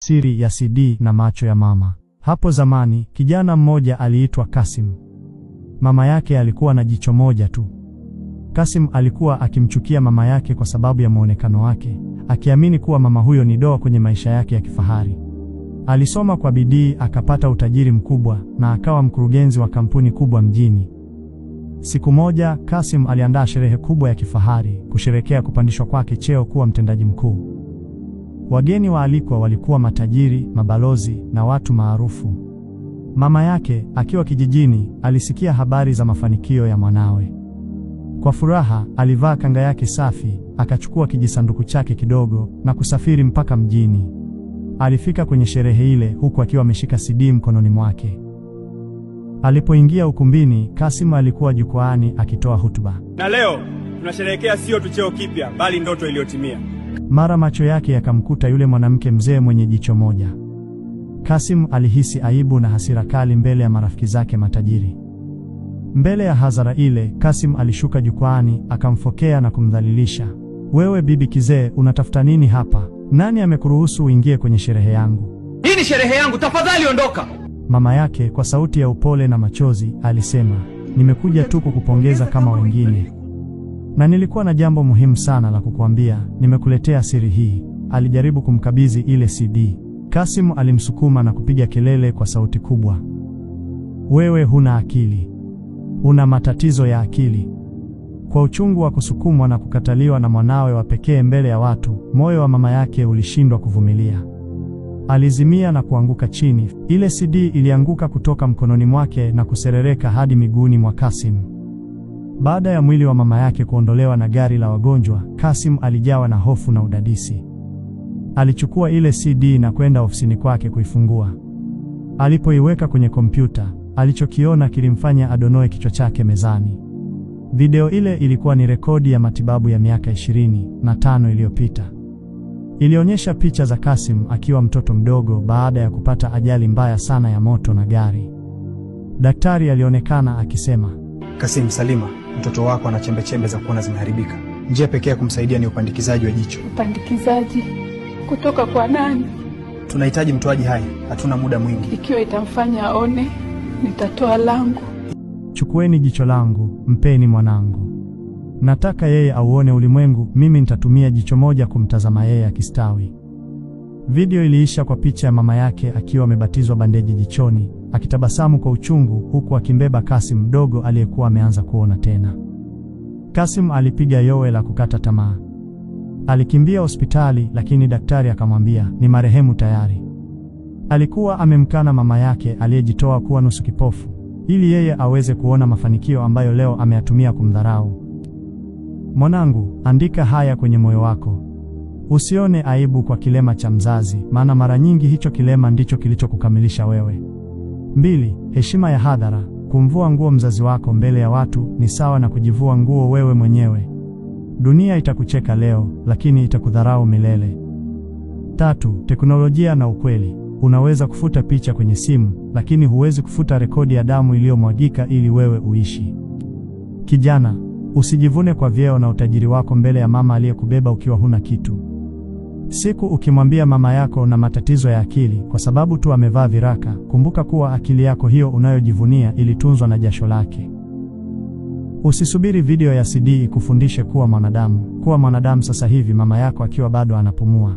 siri ya CD na macho ya mama. Hapo zamani, kijana mmoja aliitwa Kasim. Mama yake alikuwa na jicho moja tu. Kasim alikuwa akimchukia mama yake kwa sababu ya muonekano wake, akiamini kuwa mama huyo ni doa kwenye maisha yake ya kifahari. Alisoma kwa bidii, akapata utajiri mkubwa na akawa mkurugenzi wa kampuni kubwa mjini. Siku moja, Kasim aliandaa sherehe kubwa ya kifahari kusherekea kupandishwa kwake cheo kuwa mtendaji mkuu. Wageni waalikwa walikuwa matajiri, mabalozi na watu maarufu. Mama yake, akiwa kijijini, alisikia habari za mafanikio ya mwanawe. Kwa furaha, alivaa kanga yake safi, akachukua kijisanduku chake kidogo na kusafiri mpaka mjini. Alifika kwenye sherehe ile huku akiwa ameshika CD mkononi mwake. Alipoingia ukumbini, Kasim alikuwa jukwaani akitoa hutuba. Na leo tunasherehekea sio tu cheo kipya, bali ndoto iliyotimia. Mara macho yake yakamkuta yule mwanamke mzee mwenye jicho moja. Kasim alihisi aibu na hasira kali mbele ya marafiki zake matajiri. Mbele ya hadhara ile, Kasim alishuka jukwaani, akamfokea na kumdhalilisha. Wewe bibi kizee, unatafuta nini hapa? Nani amekuruhusu uingie kwenye sherehe yangu? Hii ni sherehe yangu, tafadhali ondoka. Mama yake kwa sauti ya upole na machozi alisema, nimekuja tu kukupongeza kama wengine. Na nilikuwa na jambo muhimu sana la kukuambia, nimekuletea siri hii. Alijaribu kumkabidhi ile CD. Kasim alimsukuma na kupiga kelele kwa sauti kubwa. Wewe huna akili. Una matatizo ya akili. Kwa uchungu wa kusukumwa na kukataliwa na mwanawe wa pekee mbele ya watu, moyo wa mama yake ulishindwa kuvumilia. Alizimia na kuanguka chini. Ile CD ilianguka kutoka mkononi mwake na kuserereka hadi miguuni mwa Kasim. Baada ya mwili wa mama yake kuondolewa na gari la wagonjwa, Kasim alijawa na hofu na udadisi. Alichukua ile CD na kwenda ofisini kwake kuifungua. Alipoiweka kwenye kompyuta, alichokiona kilimfanya adonoe kichwa chake mezani. Video ile ilikuwa ni rekodi ya matibabu ya miaka 25 iliyopita. Ilionyesha picha za Kasim akiwa mtoto mdogo baada ya kupata ajali mbaya sana ya moto na gari. Daktari alionekana akisema, Kasim, Salima, mtoto wako ana chembe za kuona zimeharibika. Njia pekee ya kumsaidia ni upandikizaji wa jicho. Upandikizaji? Kutoka kwa nani? Tunahitaji mtoaji hai, hatuna muda mwingi. Ikiwa itamfanya aone, nitatoa langu. Chukueni jicho langu, mpeni mwanangu. Nataka yeye auone ulimwengu, mimi nitatumia jicho moja kumtazama yeye akistawi. Video iliisha kwa picha ya mama yake akiwa amebatizwa bandeji jichoni, akitabasamu kwa uchungu huku akimbeba Kasim mdogo aliyekuwa ameanza kuona tena. Kasim alipiga yowe la kukata tamaa. Alikimbia hospitali, lakini daktari akamwambia ni marehemu tayari. Alikuwa amemkana mama yake aliyejitoa kuwa nusu kipofu, ili yeye aweze kuona mafanikio ambayo leo ameyatumia kumdharau. Mwanangu, andika haya kwenye moyo wako. Usione aibu kwa kilema cha mzazi, maana mara nyingi hicho kilema ndicho kilichokukamilisha wewe. 2. Heshima ya hadhara. Kumvua nguo mzazi wako mbele ya watu ni sawa na kujivua nguo wewe mwenyewe. Dunia itakucheka leo, lakini itakudharau milele. 3. Teknolojia na ukweli. Unaweza kufuta picha kwenye simu, lakini huwezi kufuta rekodi ya damu iliyomwagika ili wewe uishi. Kijana, usijivune kwa vyeo na utajiri wako mbele ya mama aliyekubeba ukiwa huna kitu. Siku ukimwambia mama yako una matatizo ya akili kwa sababu tu amevaa viraka, kumbuka kuwa akili yako hiyo unayojivunia ilitunzwa na jasho lake. Usisubiri video ya CD ikufundishe kuwa mwanadamu. Kuwa mwanadamu sasa hivi, mama yako akiwa bado anapumua.